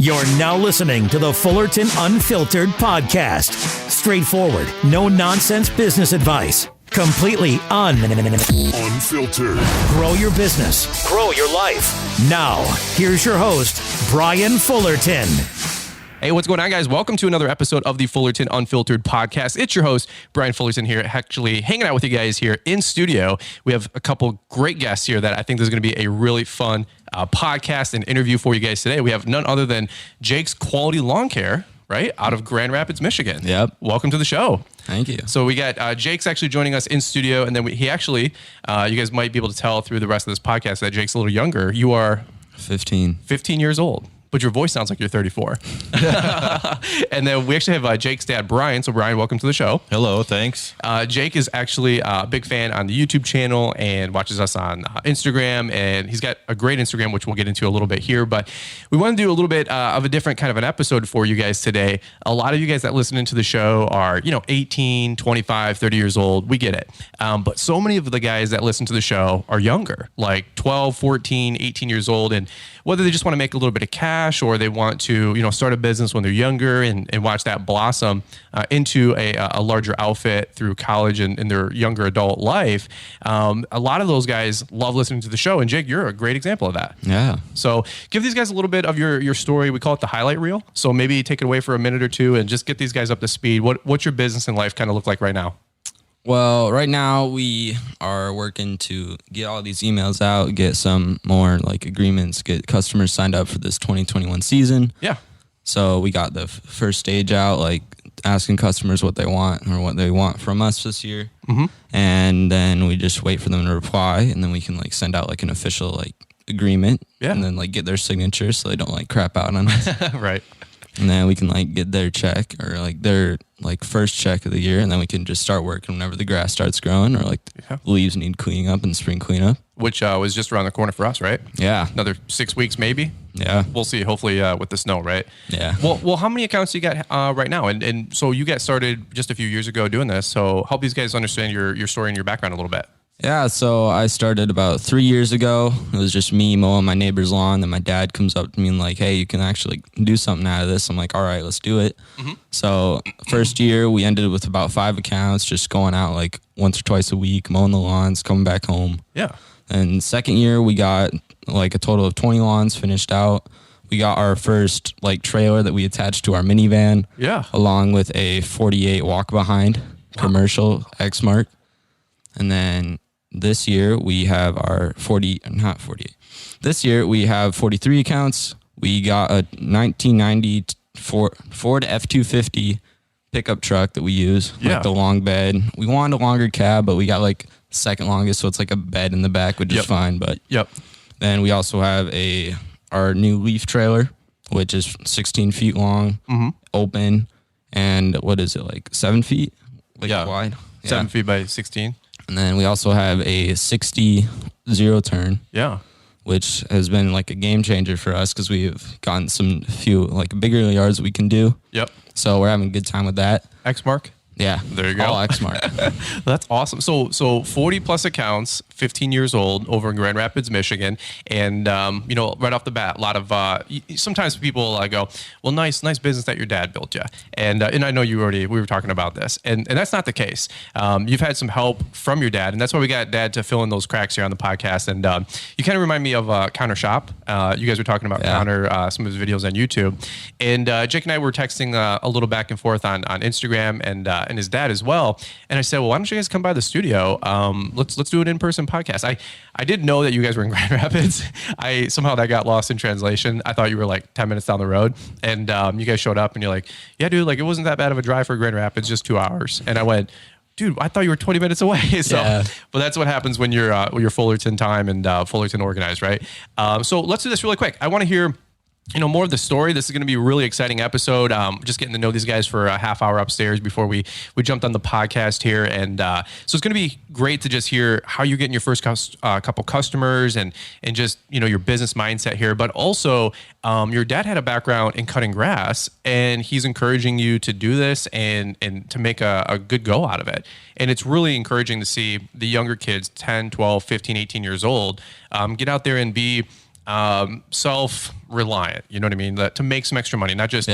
You're now listening to the Fullerton Unfiltered podcast. Straightforward, no nonsense business advice. Completely unfiltered. Grow your business. Grow your life. Now, here's your host, Brian Fullerton. Hey, what's going on, guys? Welcome to another episode of the Fullerton Unfiltered podcast. It's your host, Brian Fullerton here, actually hanging out with you guys here in studio. We have a couple great guests here that I think there's going to be a really fun podcast and interview for you guys today. We have none other than Jake's Quality Lawn Care, right, out of Grand Rapids, Michigan. Yep. Welcome to the show. Thank you. So we got Jake's actually joining us in studio, and then he actually, you guys might be able to tell through the rest of this podcast that Jake's a little younger. You are 15 years old. But your voice sounds like you're 34. And then we actually have Jake's dad, Brian. So Brian, welcome to the show. Hello, thanks. Jake is actually a big fan on the YouTube channel and watches us on Instagram. And he's got a great Instagram, which we'll get into a little bit here. But we want to do a little bit of a different kind of an episode for you guys today. A lot of you guys that listen into the show are, 18, 25, 30 years old. We get it. But so many of the guys that listen to the show are younger, like 12, 14, 18 years old. And whether they just want to make a little bit of cash or they want to, start a business when they're younger and watch that blossom into a larger outfit through college and in their younger adult life. A lot of those guys love listening to the show. And Jake, you're a great example of that. Yeah. So give these guys a little bit of your story. We call it the highlight reel. So maybe take it away for a minute or two and just get these guys up to speed. What's your business and life kind of look like right now? Well, right now we are working to get all these emails out, get some more agreements, get customers signed up for this 2021 season. Yeah. So we got the first stage out, asking customers what they want or what they want from us this year. Mm-hmm. And then we just wait for them to reply, and then we can send out an official agreement. Yeah. And then get their signature so they don't crap out on us. Right. And then we can get their check or their first check of the year, and then we can just start working whenever the grass starts growing or leaves need cleaning up and spring cleanup. Which was just around the corner for us, right? Yeah. Another 6 weeks maybe? Yeah. We'll see, hopefully with the snow, right? Yeah. Well, how many accounts do you got right now? And so you got started just a few years ago doing this, so help these guys understand your story and your background a little bit. Yeah, so I started about 3 years ago. It was just me mowing my neighbor's lawn. Then my dad comes up to me and hey, you can actually do something out of this. I'm like, all right, let's do it. Mm-hmm. So first year, we ended with about 5 accounts, just going out once or twice a week, mowing the lawns, coming back home. Yeah. And second year, we got a total of 20 lawns finished out. We got our first trailer that we attached to our minivan. Yeah. Along with a 48 walk behind commercial X-Mark. And then this year we have our This year we have 43 accounts. We got a 1990 Ford F-250 pickup truck that we use. Yeah. The long bed. We wanted a longer cab, but we got second longest, so it's a bed in the back, which is fine. But then we also have our new leaf trailer, which is 16 feet long, open, and what is it, 7 feet wide? 7 feet by 16. And then we also have a 60 zero turn. Yeah. Which has been a game changer for us because we've gotten some few bigger yards we can do. Yep. So we're having a good time with that. X-Mark? Yeah. There you go. All X-Mark. That's awesome. So 40 plus accounts, 15 years old over in Grand Rapids, Michigan. And, right off the bat, a lot of, sometimes people go, well, nice business that your dad built you. And I know we were talking about this and that's not the case. You've had some help from your dad, and that's why we got dad to fill in those cracks here on the podcast. And you kind of remind me of Counter Shop. You guys were talking about Counter, some of his videos on YouTube. And Jake and I were texting a little back and forth on Instagram and his dad as well. And I said, well, why don't you guys come by the studio? Let's do an in-person podcast. I didn't know that you guys were in Grand Rapids. Somehow that got lost in translation. I thought you were 10 minutes down the road, and you guys showed up and you're like, yeah, dude, it wasn't that bad of a drive for Grand Rapids, just 2 hours. And I went, dude, I thought you were 20 minutes away. So, but that's what happens when you're Fullerton time and Fullerton organized, right? So let's do this really quick. I want to hear more of the story. This is going to be a really exciting episode. Just getting to know these guys for a half hour upstairs before we jumped on the podcast here. And so it's going to be great to just hear how you're getting your first couple customers and just, your business mindset here. But also, your dad had a background in cutting grass, and he's encouraging you to do this and to make a good go out of it. And it's really encouraging to see the younger kids, 10, 12, 15, 18 years old, get out there and be self-reliant. You know what I mean? To make some extra money, not just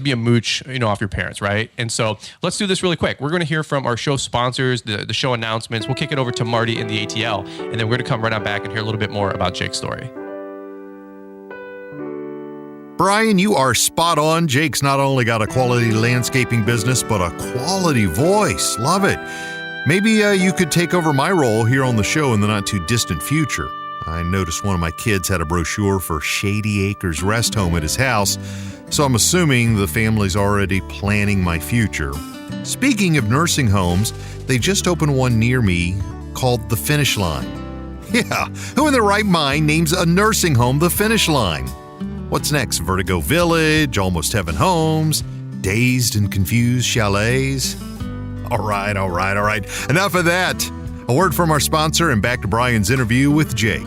be a mooch, off your parents, right? And so let's do this really quick. We're going to hear from our show sponsors, the show announcements. We'll kick it over to Marty in the ATL, and then we're going to come right on back and hear a little bit more about Jake's story. Brian, you are spot on. Jake's not only got a quality landscaping business, but a quality voice. Love it. Maybe you could take over my role here on the show in the not too distant future. I noticed one of my kids had a brochure for Shady Acres Rest Home at his house, so I'm assuming the family's already planning my future. Speaking of nursing homes, they just opened one near me called The Finish Line. Yeah, who in their right mind names a nursing home The Finish Line? What's next? Vertigo Village, Almost Heaven Homes, Dazed and Confused Chalets? All right. Enough of that. A word from our sponsor and back to Brian's interview with Jake.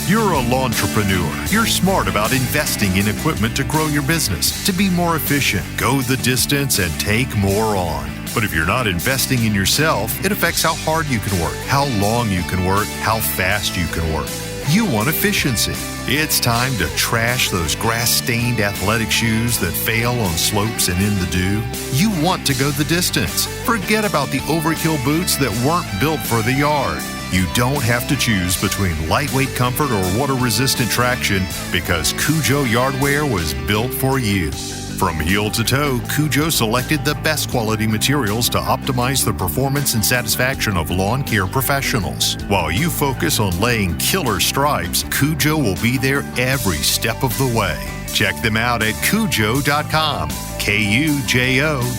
You're a lawntrepreneur. You're smart about investing in equipment to grow your business, to be more efficient, go the distance, and take more on. But if you're not investing in yourself, it affects how hard you can work, how long you can work, how fast you can work. You want efficiency. It's time to trash those grass-stained athletic shoes that fail on slopes and in the dew. You want to go the distance. Forget about the overkill boots that weren't built for the yard. You don't have to choose between lightweight comfort or water-resistant traction because Cujo Yardwear was built for you. From heel to toe, Cujo selected the best quality materials to optimize the performance and satisfaction of lawn care professionals. While you focus on laying killer stripes, Cujo will be there every step of the way. Check them out at Cujo.com, Kujo.com.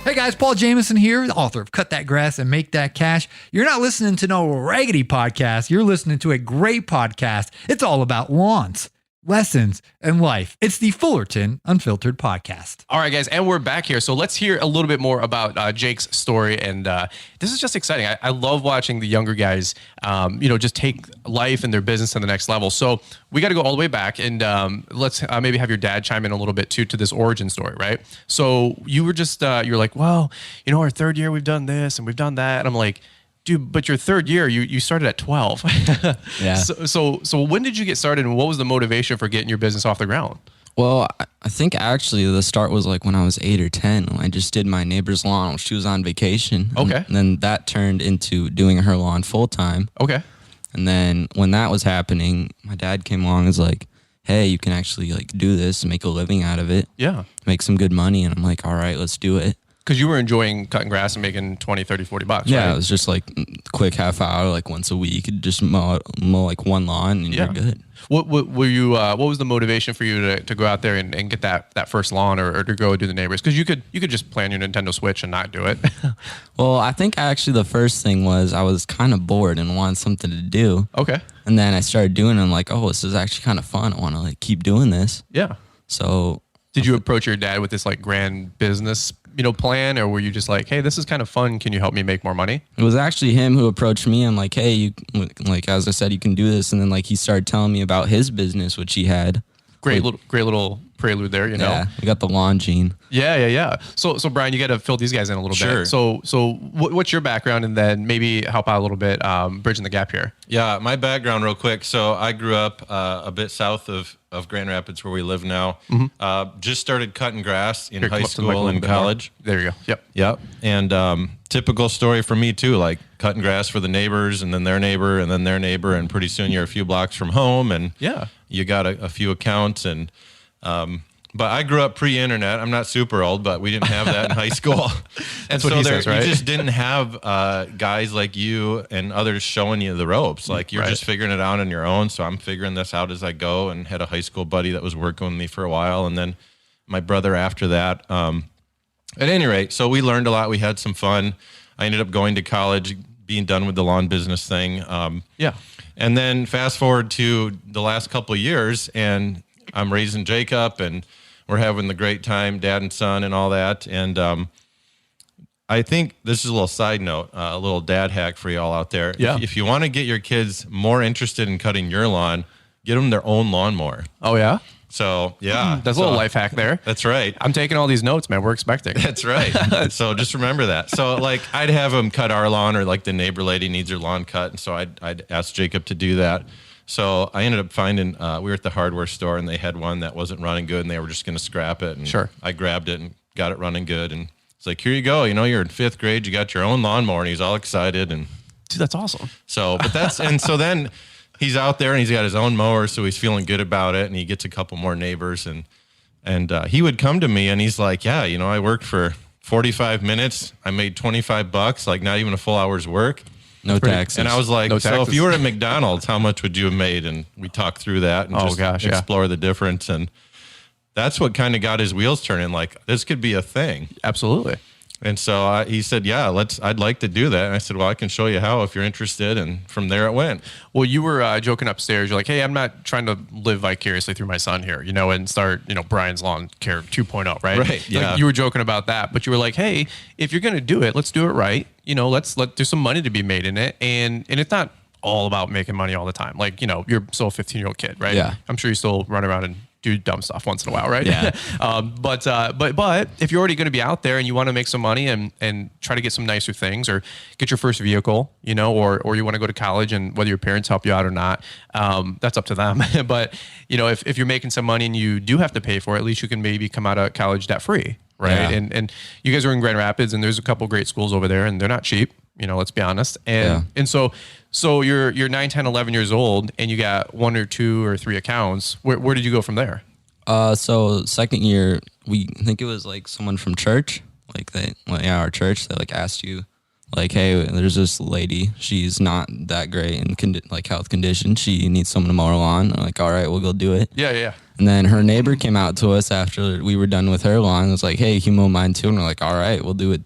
Hey guys, Paul Jameson here, the author of Cut That Grass and Make That Cash. You're not listening to no raggedy podcast. You're listening to a great podcast. It's all about lawns, lessons, and life. It's the Fullerton Unfiltered Podcast. All right, guys, and we're back here. So let's hear a little bit more about Jake's story. And this is just exciting. I love watching the younger guys, just take life and their business to the next level. So we got to go all the way back, and let's maybe have your dad chime in a little bit too to this origin story, right? So you were just you're like, well, our third year we've done this and we've done that, and I'm like, dude, but your third year, you started at 12. Yeah. So when did you get started, and what was the motivation for getting your business off the ground? Well, I think actually the start was like when I was 8 or 10. I just did my neighbor's lawn while she was on vacation. Okay. And then that turned into doing her lawn full time. Okay. And then when that was happening, my dad came along and was like, hey, you can actually do this and make a living out of it. Yeah. Make some good money. And I'm like, all right, let's do it. Because you were enjoying cutting grass and making 20, 30, 40 bucks, yeah, right? It was just quick half hour, once a week, just mow one lawn and you're good. What were you? What was the motivation for you to go out there and get that first lawn or to go do the neighbors? Because you could just play on your Nintendo Switch and not do it. Well, I think actually the first thing was I was kind of bored and wanted something to do. Okay. And then I started doing it. I'm like, oh, this is actually kind of fun. I want to keep doing this. Yeah. So did you approach your dad with this grand business plan, or were you just like, hey, this is kind of fun, can you help me make more money? It was actually him who approached me. I'm like, hey, you, as I said, you can do this. And then he started telling me about his business, which he had. Great little prelude there, Yeah, we got the lawn gene. Yeah. So Brian, you got to fill these guys in a little bit. So what's your background, and then maybe help out a little bit, bridging the gap here. Yeah, my background real quick. So I grew up a bit south of Grand Rapids, where we live now. Mm-hmm. Just started cutting grass in high school and college. There you go. Yep. And typical story for me too, cutting grass for the neighbors and then their neighbor and then their neighbor, and pretty soon you're a few blocks from home, and you got a few accounts. And but I grew up pre-internet. I'm not super old, but we didn't have that in high school. That's what he says, right? You just didn't have guys like you and others showing you the ropes. You're just figuring it out on your own. So I'm figuring this out as I go, and had a high school buddy that was working with me for a while, and then my brother after that. At any rate, so we learned a lot. We had some fun. I ended up going to college, being done with the lawn business thing. And then fast forward to the last couple of years, and I'm raising Jacob, and we're having the great time, dad and son and all that. And I think this is a little side note, a little dad hack for y'all out there. Yeah. If you want to get your kids more interested in cutting your lawn, get them their own lawnmower. Oh, yeah? So yeah, that's a little life hack there. That's right. I'm taking all these notes, man. We're expecting. That's right. So just remember that. So like I'd have them cut our lawn, or like the neighbor lady needs her lawn cut, and so I'd ask Jacob to do that. So I ended up finding we were at the hardware store, and they had one that wasn't running good, and they were just going to scrap it. And sure, I grabbed it and got it running good, and it's like, here you go. You know, you're in 5th grade. You got your own lawnmower, and he's all excited. And dude, that's awesome. So, but that's and so then. He's out there and he's got his own mower, so he's feeling good about it. And he gets a couple more neighbors, and he would come to me and he's like, "Yeah, you know, I worked for 45 minutes. I made $25, like not even a full hour's work, no taxes." And I was like, no "So taxes. if you were at McDonald's, how much would you have made?" And we talked through that and explore the difference. And that's what kind of got his wheels turning. Like, this could be a thing. Absolutely. And so he said, "Yeah, I'd like to do that." And I said, "Well, I can show you how if you're interested." And from there it went. Well, you were joking upstairs. You're like, "Hey, I'm not trying to live vicariously through my son here, you know, and start, you know, Brian's Lawn Care 2.0, right?" Right. Yeah. Like, you were joking about that, but you were like, "Hey, if you're going to do it, let's do it right. You know, let's there's some money to be made in it, and it's not all about making money all the time. Like, you know, you're still a 15-year-old kid, right? Yeah. I'm sure you still run around and do dumb stuff once in a while, right? Yeah. But if you're already going to be out there and you want to make some money and try to get some nicer things, or get your first vehicle, you know, or you want to go to college, and whether your parents help you out or not, that's up to them. But, you know, if you're making some money and you do have to pay for it, at least you can maybe come out of college debt free, right? Yeah. And you guys are in Grand Rapids, and there's a couple great schools over there, and they're not cheap. You know, let's be honest. And so you're 9, 10, 11 years old, and you got 1 or 2 or 3 accounts. Where did you go from there? So second year, I think it was like someone from church, our church, they like asked you, like, "Hey, there's this lady. She's not that great in health condition. She needs someone to mow her lawn." I'm like, "All right, we'll go do it." Yeah. And then her neighbor came out to us after we were done with her lawn. It was like, "Hey, can you mow mine too?" And we're like, "All right, we'll do it."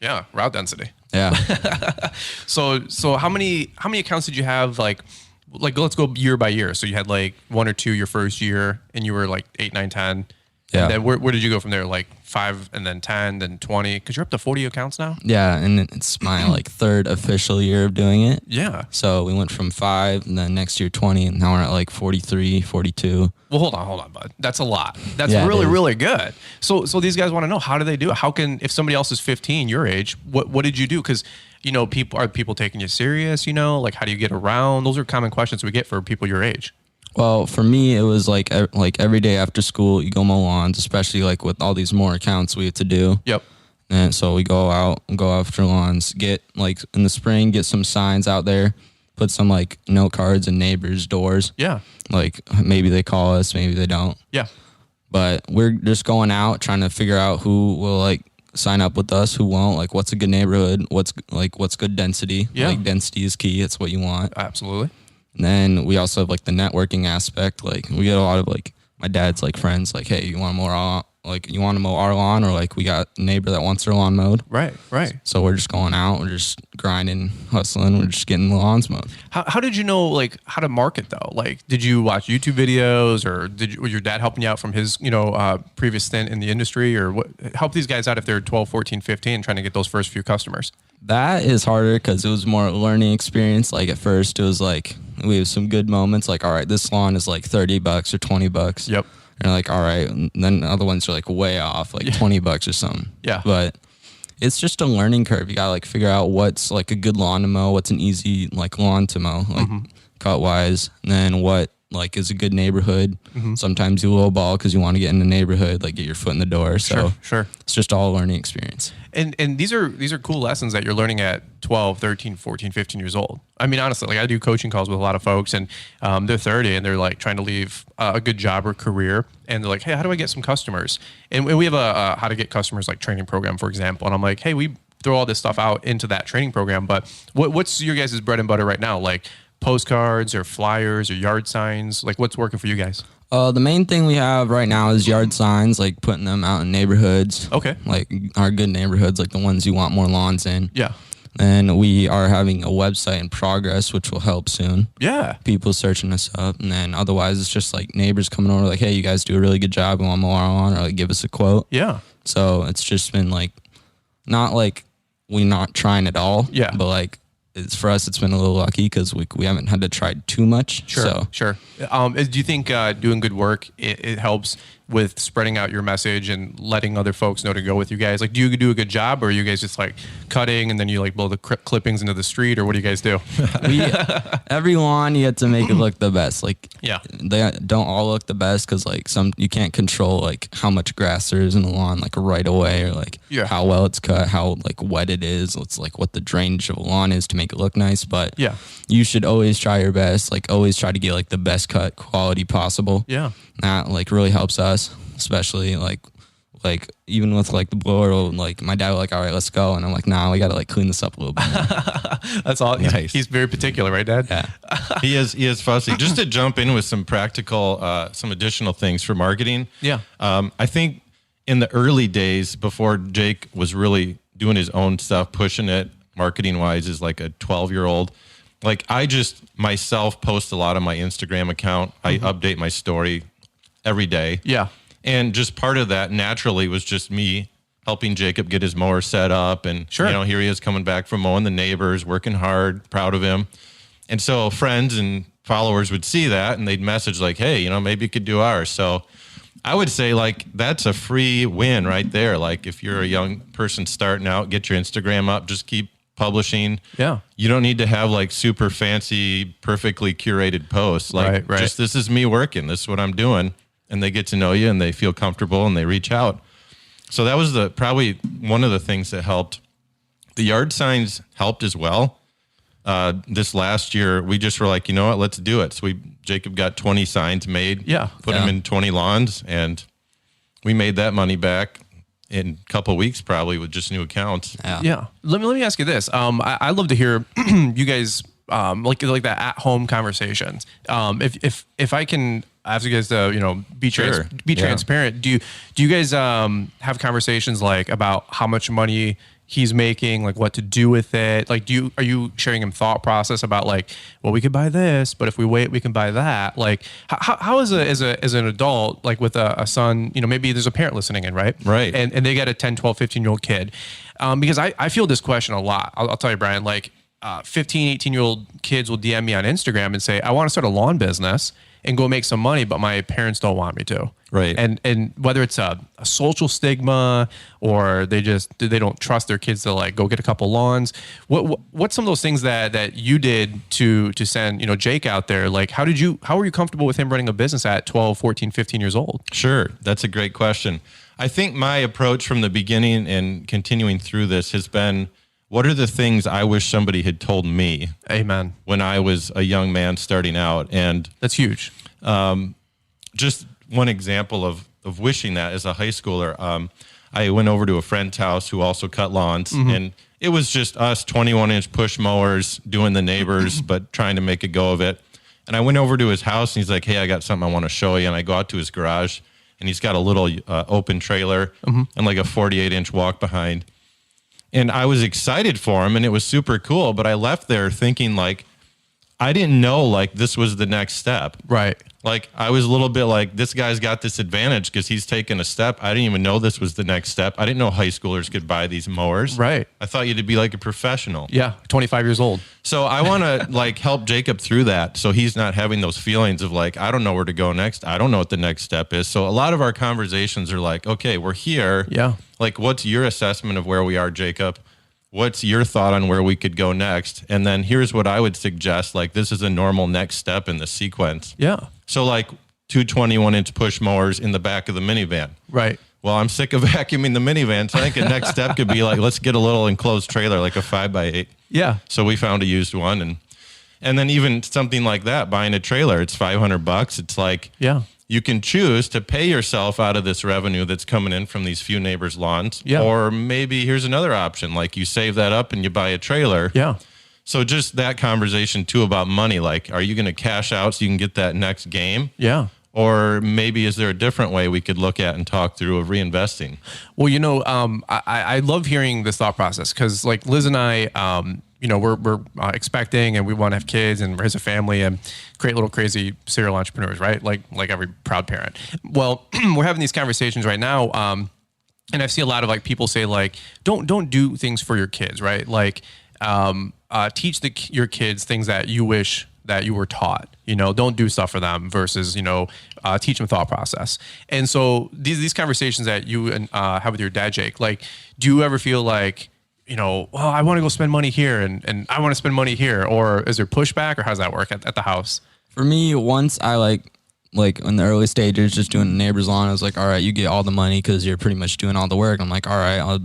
Yeah, route density. Yeah. So how many accounts did you have? Like let's go year by year. So you had like 1 or 2 your first year, and you were like 8, 9, 10. Yeah. And then where did you go from there? Like 5, and then 10, then 20? Because you're up to 40 accounts now. Yeah, and it's my like 3rd official year of doing it. Yeah. So we went from 5, and then next year 20, and now we're at like 43, 42. Well, hold on, bud. That's a lot. That's really good. So these guys want to know, how do they do it? How can, if somebody else is 15, your age, what did you do? Because, you know, people taking you serious? You know, like, how do you get around? Those are common questions we get for people your age. Well, for me, it was like every day after school, you go mow lawns, especially like with all these more accounts we have to do. Yep. And so we go out and go after lawns, get like in the spring, get some signs out there, put some like note cards in neighbors' doors. Yeah. Like maybe they call us, maybe they don't. Yeah. But we're just going out trying to figure out who will like sign up with us, who won't, like what's a good neighborhood, what's good density. Yeah. Like density is key. It's what you want. Absolutely. And then we also have like the networking aspect. Like we get a lot of like my dad's like friends, like, "Hey, you want to mow our lawn?" Or like, we got a neighbor that wants their lawn mowed. Right. So we're just going out, we're just grinding, hustling, we're just getting the lawns mowed. How did you know like how to market though? Like, did you watch YouTube videos, or was your dad helping you out from his, you know, previous stint in the industry, or what? Help these guys out if they're 12, 14, 15, trying to get those first few customers. That is harder because it was more a learning experience. Like at first it was like, we have some good moments, like, all right, this lawn is like $30 or $20. Yep. And like, all right. And then other ones are like way off, like $20 or something. Yeah. But it's just a learning curve. You gotta like figure out what's like a good lawn to mow, what's an easy like lawn to mow, like cut wise, and then what like is a good neighborhood. Sometimes you lowball because you want to get in the neighborhood, like get your foot in the door. So sure. It's just all a learning experience. And these are cool lessons that you're learning at 12, 13, 14, 15 years old. I mean, honestly, like I do coaching calls with a lot of folks, and they're 30 and they're like trying to leave a good job or career, and they're like, "Hey, how do I get some customers?" And we have a how to get customers like training program, for example. And I'm like, "Hey, we throw all this stuff out into that training program, but what's your guys' bread and butter right now? Like postcards or flyers or yard signs? Like, what's working for you guys?" The main thing we have right now is yard signs, like putting them out in neighborhoods. Okay. Like our good neighborhoods, like the ones you want more lawns in. Yeah. And we are having a website in progress, which will help soon. Yeah. People searching us up. And then otherwise, it's just like neighbors coming over like, "Hey, you guys do a really good job. We want more on," or like give us a quote. Yeah. So it's just been like, not like we're not trying at all. Yeah. But like for us, it's been a little lucky because we haven't had to try too much. Sure. Do you think doing good work, it helps with spreading out your message and letting other folks know to go with you guys? Like, do you do a good job, or are you guys just like cutting and then you like blow the clippings into the street, or what do you guys do? Every lawn you have to make it look the best. Like, yeah, they don't all look the best because like you can't control like how much grass there is in the lawn like right away, or like how well it's cut, how like wet it is. It's like what the drainage of a lawn is to make it look nice. But you should always try your best. Like always try to get like the best cut quality possible. Yeah, that like really helps us, especially like even with like the blower. Like my dad was like, all right, let's go, and I'm like, nah, we gotta like clean this up a little bit more. That's all. Nice. He's very particular, right, Dad? Yeah. He is fussy. Just to jump in with some practical, some additional things for marketing. Yeah. I think in the early days before Jake was really doing his own stuff, pushing it marketing wise, as like a 12-year-old. Like I just myself post a lot on my Instagram account. I update my story every day. Yeah. And just part of that naturally was just me helping Jacob get his mower set up. And, you know, here he is coming back from mowing the neighbors, working hard, proud of him. And so friends and followers would see that and they'd message like, hey, you know, maybe you could do ours. So I would say like, that's a free win right there. Like if you're a young person starting out, get your Instagram up, just keep publishing. Yeah. You don't need to have like super fancy, perfectly curated posts. Like just, this is me working. This is what I'm doing. And they get to know you and they feel comfortable and they reach out. So that was probably one of the things that helped. The yard signs helped as well. This last year, we just were like, you know what, let's do it. So Jacob got 20 signs made, put them in 20 lawns, and we made that money back in a couple of weeks, probably with just new accounts. Yeah. Let me ask you this. I love to hear you guys like that at home conversations. If I can ask you guys to be transparent. Do you guys have conversations like about how much money he's making, like what to do with it? Like, are you sharing him thought process about like, well, we could buy this, but if we wait, we can buy that. Like, how as an adult, like with a son, maybe there's a parent listening in, right? Right. And they got a 10, 12, 15-year-old kid. Because I feel this question a lot. I'll tell you, Brian, like 15, 18-year-old kids will DM me on Instagram and say, I want to start a lawn business and go make some money, but my parents don't want me to. Right. And whether it's a social stigma or they don't trust their kids to like go get a couple lawns. What's some of those things that you did to send, Jake out there? Like how were you comfortable with him running a business at 12, 14, 15 years old? Sure. That's a great question. I think my approach from the beginning and continuing through this has been, what are the things I wish somebody had told me? Amen. When I was a young man starting out. And that's huge. Just one example of wishing that as a high schooler. I went over to a friend's house who also cut lawns, and it was just us 21-inch push mowers doing the neighbors, but trying to make a go of it. And I went over to his house and he's like, hey, I got something I want to show you. And I go out to his garage and he's got a little open trailer and like a 48-inch walk behind. And I was excited for him and it was super cool, but I left there thinking like, I didn't know like this was the next step. Right. Like I was a little bit like, this guy's got this advantage because he's taken a step. I didn't even know this was the next step. I didn't know high schoolers could buy these mowers. Right. I thought you had to be like a professional. Yeah. 25 years old. So I want to like help Jacob through that. So he's not having those feelings of like, I don't know where to go next. I don't know what the next step is. So a lot of our conversations are like, okay, we're here. Yeah. Like, what's your assessment of where we are, Jacob? What's your thought on where we could go next? And then here's what I would suggest. Like, this is a normal next step in the sequence. Yeah. So like 2 21-inch push mowers in the back of the minivan. Right. Well, I'm sick of vacuuming the minivan. So I think the next step could be like, let's get a little enclosed trailer, like a 5x8. Yeah. So we found a used one. And then even something like that, buying a trailer, it's $500. It's like, you can choose to pay yourself out of this revenue that's coming in from these few neighbors' lawns. Yeah. Or maybe here's another option, like you save that up and you buy a trailer. Yeah. So just that conversation too about money, like, are you going to cash out so you can get that next game? Yeah. Or maybe is there a different way we could look at and talk through of reinvesting? Well, I love hearing this thought process because like Liz and I, we're expecting and we want to have kids and raise a family and create little crazy serial entrepreneurs, right? Like every proud parent. Well, we're having these conversations right now. And I see a lot of like people say like, don't do things for your kids, right? Like, teach your kids things that you wish that you were taught. Don't do stuff for them versus teach them thought process. And so these conversations that you have with your dad, Jake, like, do you ever feel like, well, I want to go spend money here and I want to spend money here, or is there pushback, or how does that work at the house? For me, once I like in the early stages, just doing the neighbor's lawn, I was like, all right, you get all the money because you're pretty much doing all the work. I'm like, all right,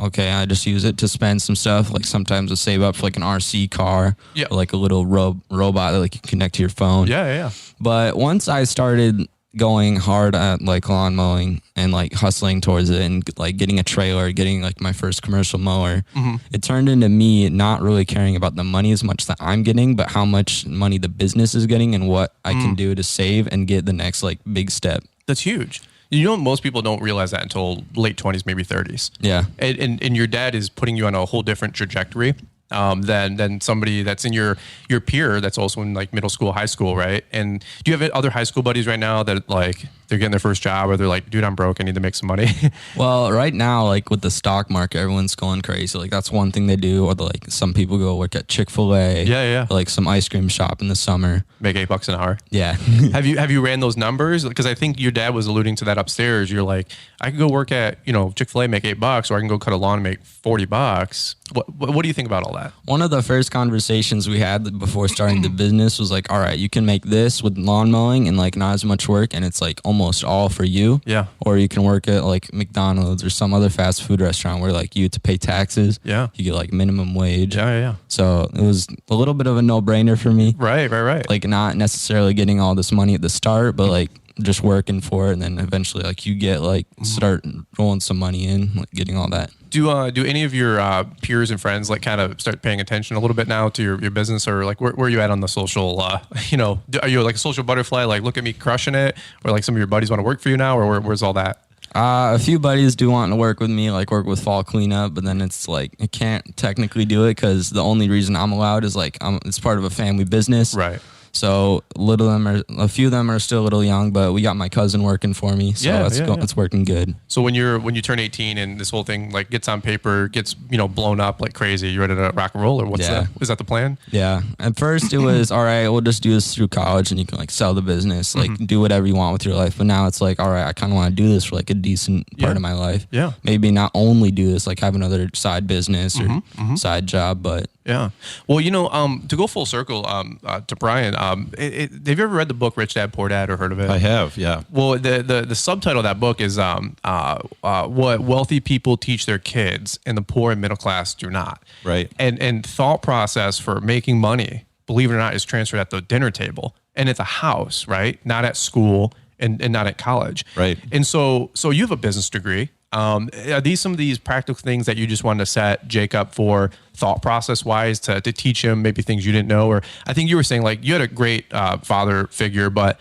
okay, I just use it to spend some stuff. Like sometimes I'll save up for like an RC car, or like a little robot that like you can connect to your phone. Yeah. But once I started going hard at like lawn mowing and like hustling towards it and like getting a trailer, getting like my first commercial mower, it turned into me not really caring about the money as much that I'm getting, but how much money the business is getting and what I can do to save and get the next like big step. That's huge. Most people don't realize that until late 20s, maybe 30s. Yeah. And your dad is putting you on a whole different trajectory than somebody that's in your peer that's also in like middle school, high school, right? And do you have other high school buddies right now that like they're getting their first job, or they're like, dude, I'm broke, I need to make some money? Well, right now, like with the stock market, everyone's going crazy. Like that's one thing they do. Or like some people go work at Chick-fil-A. Yeah. Or, like some ice cream shop in the summer. Make $8 an hour. Yeah. Have you ran those numbers? Because I think your dad was alluding to that upstairs. You're like, I could go work at Chick-fil-A, make $8, or I can go cut a lawn and make $40. What do you think about all that? One of the first conversations we had before starting the business was like, all right, you can make this with lawn mowing and like not as much work, and it's like almost all for you. Yeah. Or you can work at like McDonald's or some other fast food restaurant where like you have to pay taxes. Yeah. You get like minimum wage. Yeah. So it was a little bit of a no-brainer for me. Right. Like not necessarily getting all this money at the start, but like just working for it, and then eventually like you get like start rolling some money in, like getting all that. Do any of your peers and friends like kind of start paying attention a little bit now to your business, or like where are you at on the social? Are you like a social butterfly? Like look at me crushing it, or like some of your buddies want to work for you now, or where's all that? A few buddies do want to work with me, like work with fall cleanup, but then it's like I can't technically do it because the only reason I'm allowed is like it's part of a family business, right? So a few of them are still a little young, but we got my cousin working for me, so it's working good. So when you turn 18 and this whole thing like gets on paper, gets blown up like crazy, you ready to rock and roll, or is that the plan? Yeah. At first it was all right, we'll just do this through college and you can like sell the business, like do whatever you want with your life. But now it's like, all right, I kind of want to do this for like a decent part of my life. Yeah. Maybe not only do this, like have another side business or side job, but yeah. Well, to go full circle to Brian, have you ever read the book Rich Dad Poor Dad, or heard of it? I have, yeah. Well, the subtitle of that book is what wealthy people teach their kids and the poor and middle class do not. Right. And thought process for making money, believe it or not, is transferred at the dinner table and at the house, right? Not at school and not at college. Right. And so you have a business degree. Are these some of these practical things that you just wanted to set Jake up for thought process wise to teach him maybe things you didn't know? Or I think you were saying like you had a great father figure, but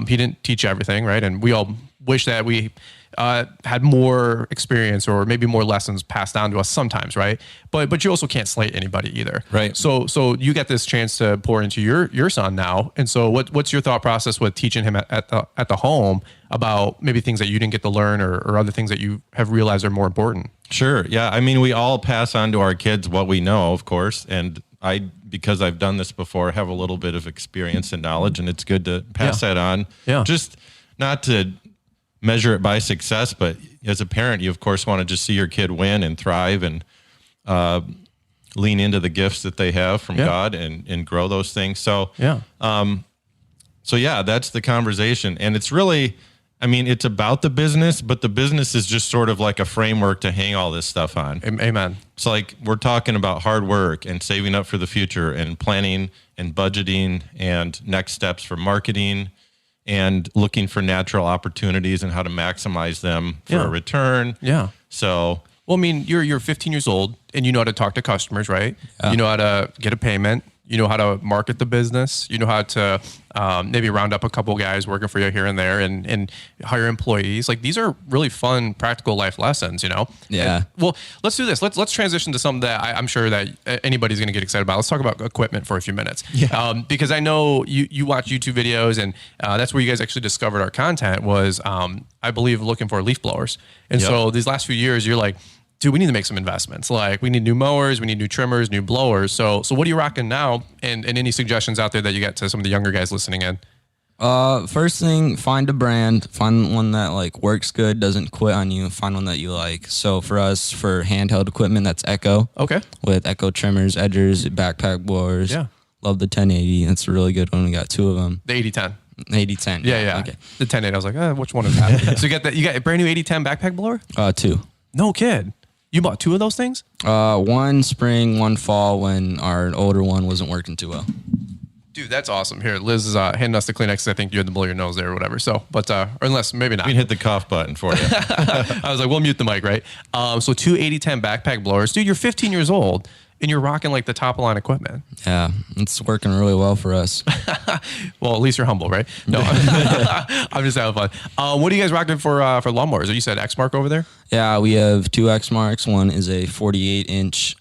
he didn't teach you everything, right? And we all wish that we had more experience or maybe more lessons passed down to us sometimes, right? But you also can't slate anybody either, right? So you get this chance to pour into your son now, and so what's your thought process with teaching him at the home about maybe things that you didn't get to learn or other things that you have realized are more important? Sure, yeah. I mean, we all pass on to our kids what we know, of course, and because I've done this before, have a little bit of experience and knowledge, and it's good to pass that on. Yeah, just not to measure it by success, but as a parent, you of course want to just see your kid win and thrive and lean into the gifts that they have from God and grow those things. So that's the conversation. And it's really, I mean, it's about the business, but the business is just sort of like a framework to hang all this stuff on. Amen. It's like we're talking about hard work and saving up for the future and planning and budgeting and next steps for marketing and looking for natural opportunities and how to maximize them for a return. Yeah. So, well, I mean, you're 15 years old and you know how to talk to customers, right? Yeah. You know how to get a payment. You know how to market the business. You know how to maybe round up a couple guys working for you here and there and hire employees. Like these are really fun, practical life lessons, you know? Yeah. And, well, let's do this. Let's transition to something that I'm sure that anybody's going to get excited about. Let's talk about equipment for a few minutes. Yeah. Because I know you watch YouTube videos and that's where you guys actually discovered our content was, I believe, looking for leaf blowers. And so these last few years, you're like, dude, we need to make some investments. Like we need new mowers, we need new trimmers, new blowers. So what are you rocking now? And any suggestions out there that you got to some of the younger guys listening in? First thing, find a brand, find one that like works good, doesn't quit on you, find one that you like. So for us, for handheld equipment, that's Echo. Okay. With Echo trimmers, edgers, backpack blowers. Yeah. Love the 1080. That's a really good one. We got 2 of them. The 8010. 8010. Yeah. Okay. The 1080. I was like, which one is that? So you got a brand new 8010 backpack blower? 2. No kid. You bought 2 of those things? One spring, one fall when our older one wasn't working too well. Dude, that's awesome. Here, Liz is handing us the Kleenex. I think you had to blow your nose there or whatever. So, but or unless maybe not. We can hit the cough button for you. I was like, we'll mute the mic, right? So 2 8010 backpack blowers. Dude, you're 15 years old and you're rocking like the top of line equipment. Yeah, it's working really well for us. Well, at least you're humble, right? No, I'm just having fun. What are you guys rocking for lawnmowers? You said X Mark over there? Yeah, we have 2 X Marks. One is a 48-inch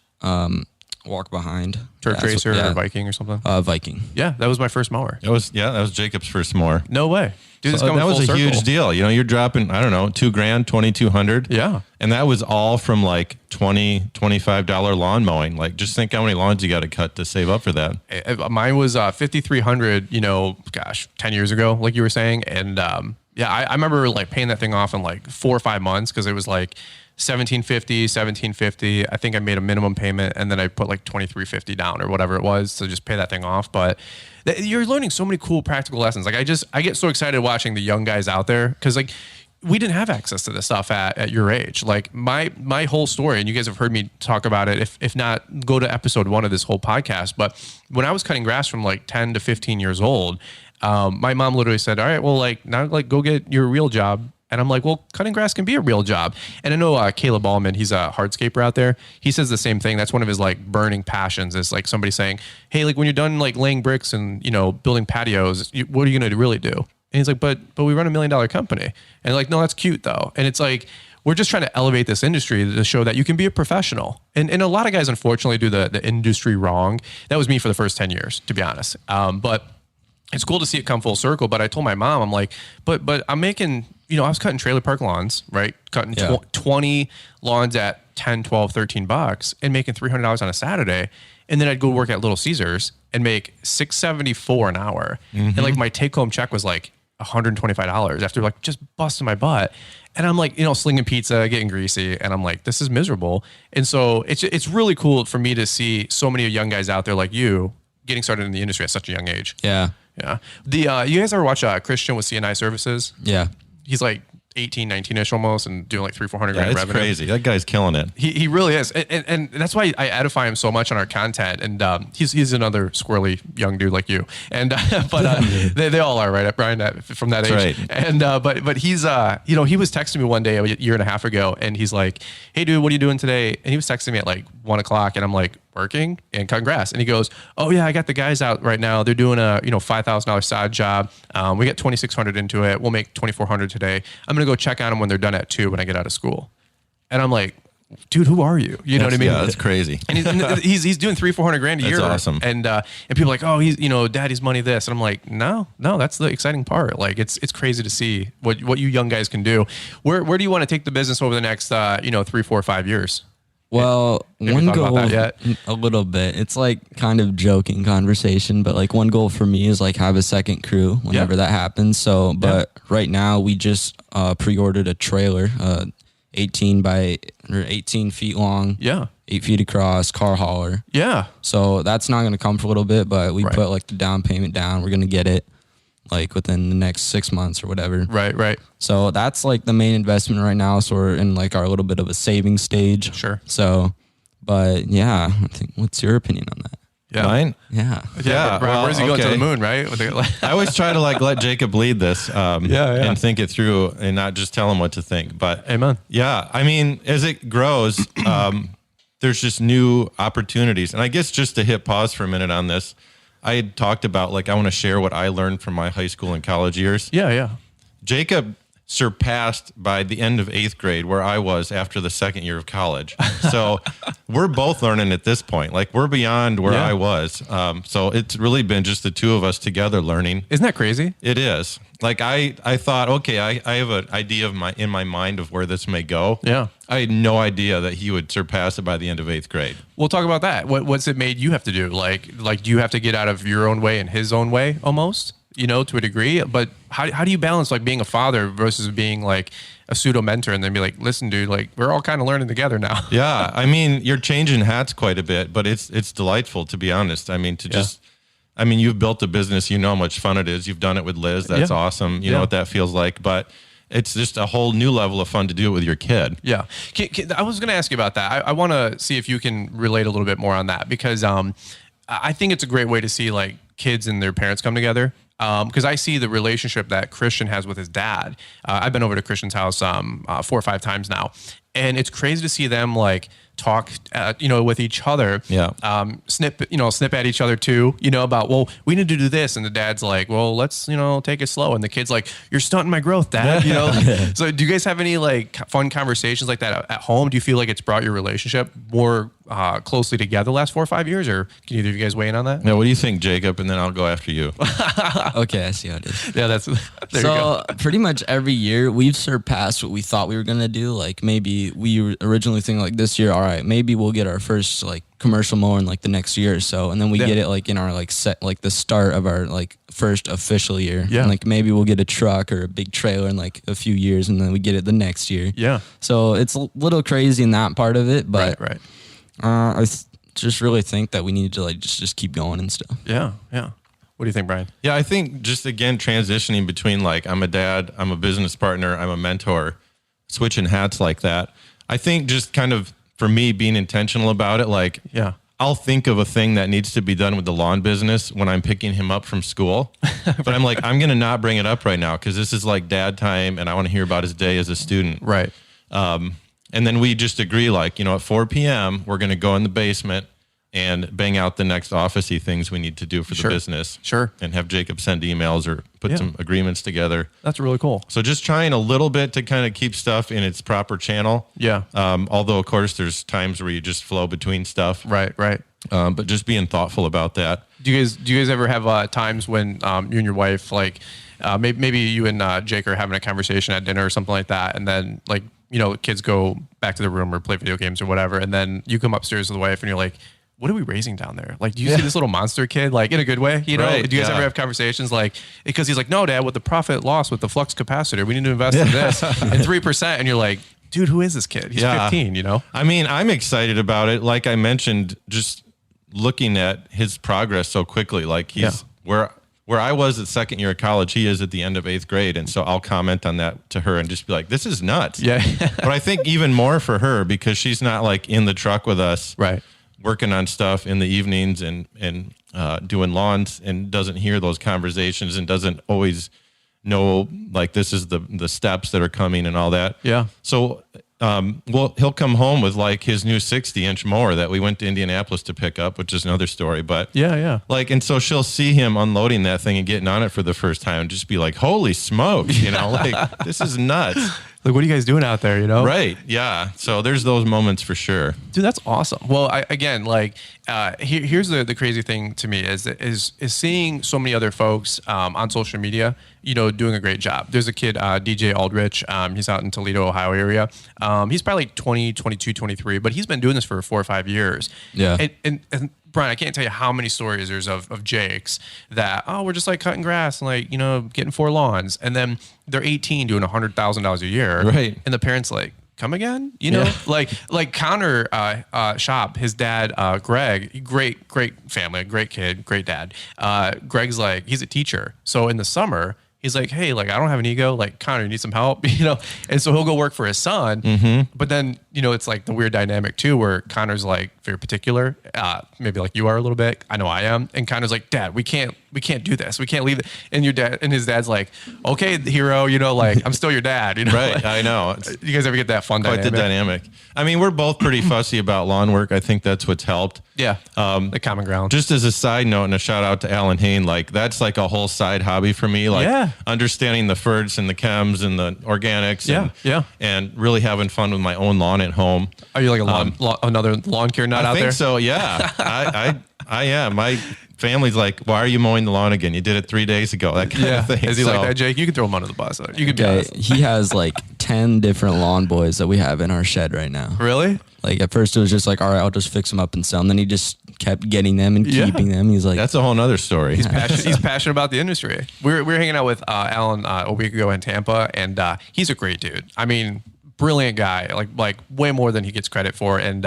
walk behind. Turf Tracer or Viking or something? Viking. Yeah, that was my first mower. That was Jacob's first mower. No way. Dude, so that was a huge deal. You know, you're dropping, I don't know, $2,000, $2,200. Yeah. And that was all from like $20, $25 lawn mowing. Like, just think how many lawns you got to cut to save up for that. Mine was $5,300, 10 years ago, like you were saying. And I remember like paying that thing off in like 4 or 5 months because it was like $1,750. I think I made a minimum payment and then I put like $2,350 down or whatever it was to just pay that thing off. But you're learning so many cool practical lessons. Like I get so excited watching the young guys out there because like we didn't have access to this stuff at your age. Like my whole story, and you guys have heard me talk about it. If not, go to episode 1 of this whole podcast. But when I was cutting grass from like 10 to 15 years old, my mom literally said, all right, well, like now like go get your real job. And I'm like, well, cutting grass can be a real job. And I know Caleb Allman, he's a hardscaper out there. He says the same thing. That's one of his like burning passions is like somebody saying, hey, like when you're done like laying bricks and, you know, building patios, what are you going to really do? And he's like, but we run $1 million company. And like, no, that's cute though. And it's like, we're just trying to elevate this industry to show that you can be a professional. And a lot of guys, unfortunately, do the industry wrong. That was me for the first 10 years, to be honest. But it's cool to see it come full circle. But I told my mom, I'm like, but I'm making, you know, I was cutting trailer park lawns, right? Cutting 20 lawns at $10, $12, $13 and making $300 on a Saturday. And then I'd go work at Little Caesars and make $6.74 an hour. Mm-hmm. And like my take home check was like $125 after like just busting my butt. And I'm like, you know, slinging pizza, getting greasy. And I'm like, this is miserable. And so it's really cool for me to see so many young guys out there like you getting started in the industry at such a young age. Yeah. Yeah. You guys ever watch Christian with CNI Services? Yeah. He's like 18, 19-ish almost and doing like $300-400 grand revenue. It's crazy. That guy's killing it. He really is. And that's why I edify him so much on our content. And he's another squirrely young dude like you. And but they all are, right, Brian, from that age. Right. And but he's you know, he was texting me one day a year and a half ago and he's like, hey dude, what are you doing today? And he was texting me at like 1 o'clock and I'm like, working and cutting grass. And he goes, oh yeah, I got the guys out right now. They're doing a, you know, $5,000 side job. We got 2,600 into it. We'll make 2,400 today. I'm going to go check on them when they're done at 2 when I get out of school. And I'm like, dude, who are you? You know what I mean? Yeah, that's crazy. And he's doing $300-400 grand a year. That's awesome. And people are like, oh, he's, you know, daddy's money this. And I'm like, no, that's the exciting part. Like it's crazy to see what you young guys can do. Where do you want to take the business over the next, 3, 4, 5 years? Well, one goal, a little bit. It's like kind of joking conversation, but like one goal for me is like have a second crew whenever that happens. So, but right now we just pre-ordered a trailer, 18 feet long, 8 feet across, car hauler. Yeah. So that's not going to come for a little bit, but we put like the down payment down. We're going to get it like within the next 6 months or whatever. Right. So that's like the main investment right now. So we're in like our little bit of a saving stage. Sure. So, but yeah, I think, what's your opinion on that? Yeah. Mine? Yeah. Brian, well, where's he going to the moon, right? I always try to like let Jacob lead this and think it through and not just tell him what to think. But amen. Yeah. I mean, as it grows, there's just new opportunities. And I guess just to hit pause for a minute on this, I had talked about like I want to share what I learned from my high school and college years. Yeah. Jacob surpassed by the end of 8th grade where I was after the second year of college. So we're both learning at this point. Like we're beyond where I was. So it's really been just the two of us together learning. Isn't that crazy? It is. Like I thought, okay, I have an idea in my mind of where this may go. Yeah. I had no idea that he would surpass it by the end of 8th grade. We'll talk about that. What's it made you have to do? Like do you have to get out of your own way and his own way almost? To a degree, but how do you balance like being a father versus being like a pseudo mentor and then be like, listen, dude, like we're all kind of learning together now. Yeah. I mean, you're changing hats quite a bit, but it's delightful, to be honest. I mean, you've built a business, you know how much fun it is. You've done it with Liz. That's awesome. You know what that feels like, but it's just a whole new level of fun to do it with your kid. Yeah. I was going to ask you about that. I want to see if you can relate a little bit more on that because I think it's a great way to see like kids and their parents come together. Because I see the relationship that Christian has with his dad. I've been over to Christian's house 4 or 5 times now, and it's crazy to see them like talk, with each other. Yeah. Snip at each other too. About well, we need to do this, and the dad's like, well, let's take it slow, and the kid's like, you're stunting my growth, Dad. So do you guys have any like fun conversations like that at home? Do you feel like it's brought your relationship more closely together the last 4 or 5 years, or can either of you guys weigh in on that? Now, what do you think, Jacob? And then I'll go after you. Okay, I see how it is. Yeah, there you go. Pretty much every year we've surpassed what we thought we were gonna do. Like maybe we were originally thinking like this year, all right, maybe we'll get our first like commercial mower in like the next year or so, and then we get it like in our like set like the start of our like first official year. Yeah. And, like maybe we'll get a truck or a big trailer in like a few years, and then we get it the next year. Yeah. So it's a little crazy in that part of it, but right. Just really think that we need to like just keep going and stuff. Yeah. What do you think, Brian? Yeah, I think just again transitioning between like I'm a dad, I'm a business partner, I'm a mentor, switching hats like that. I think just kind of for me being intentional about it, like I'll think of a thing that needs to be done with the lawn business when I'm picking him up from school. But I'm like, I'm going to not bring it up right now because this is like dad time and I want to hear about his day as a student. Right. And then we just agree like, at 4 p.m., we're going to go in the basement and bang out the next office-y things we need to do for the business. Sure. And have Jacob send emails or put some agreements together. That's really cool. So just trying a little bit to kind of keep stuff in its proper channel. Yeah. Although, of course, there's times where you just flow between stuff. Right. But just being thoughtful about that. Do you guys ever have times when you and your wife, like maybe you and Jake are having a conversation at dinner or something like that, and then like, kids go back to the room or play video games or whatever, and then you come upstairs with the wife and you're like, what are we raising down there? Like, do you see this little monster kid, like in a good way? Right, Do you guys ever have conversations like, because he's like, no, Dad, with the profit loss with the flux capacitor, we need to invest in this and 3%. And you're like, dude, who is this kid? He's 15, I mean, I'm excited about it. Like I mentioned, just looking at his progress so quickly, like he's where I was at second year of college, he is at the end of 8th grade. And so I'll comment on that to her and just be like, this is nuts. Yeah. But I think even more for her because she's not like in the truck with us. Right. Working on stuff in the evenings and doing lawns and doesn't hear those conversations and doesn't always know like this is the steps that are coming and all that. Yeah. So he'll come home with like his new 60-inch mower that we went to Indianapolis to pick up, which is another story. But like, and so she'll see him unloading that thing and getting on it for the first time and just be like, holy smokes, like this is nuts. Like, what are you guys doing out there, Right, yeah. So there's those moments for sure. Dude, that's awesome. Well, here's the crazy thing to me is seeing so many other folks on social media, doing a great job. There's a kid, DJ Aldrich. He's out in Toledo, Ohio area. He's probably like 20, 22, 23, but he's been doing this for 4 or 5 years. Yeah. And Brian, I can't tell you how many stories there's of Jake's that, we're just like cutting grass and like, getting 4 lawns. And then they're 18 doing $100,000 a year. Right. And the parents like, come again? Like Connor Shop, his dad, Greg, great family, great kid, great dad. Greg's like, he's a teacher. So in the summer, he's like, hey, like, I don't have an ego. Like, Connor, you need some help, And so he'll go work for his son. Mm-hmm. But then, it's like the weird dynamic too, where Connor's like very particular, maybe like you are a little bit. I know I am. And Connor's like, Dad, we can't we can't do this. We can't leave it. And his dad's like, okay, hero, like I'm still your dad, Right. Like, I know. You guys ever get that fun Quite dynamic? the dynamic. I mean, we're both pretty fussy about lawn work. I think that's what's helped. Yeah. The common ground. Just as a side note and a shout out to Alan Hain, like that's like a whole side hobby for me. Like understanding the ferts and the chems and the organics. And really having fun with my own lawn at home. Are you like another lawn care nut out there? I think so. Yeah. I am. My family's like, why are you mowing the lawn again? You did it 3 days ago. That kind of thing. Is he like that, Jake? You can throw him under the bus. You could be honest. He has like 10 different lawn boys that we have in our shed right now. Really? Like at first it was just like, all right, I'll just fix them up and sell them. Then he just kept getting them and keeping them. He's like, that's a whole nother story. He's passionate about the industry. We were hanging out with Alan a week ago in Tampa, and he's a great dude. I mean, brilliant guy, like way more than he gets credit for. And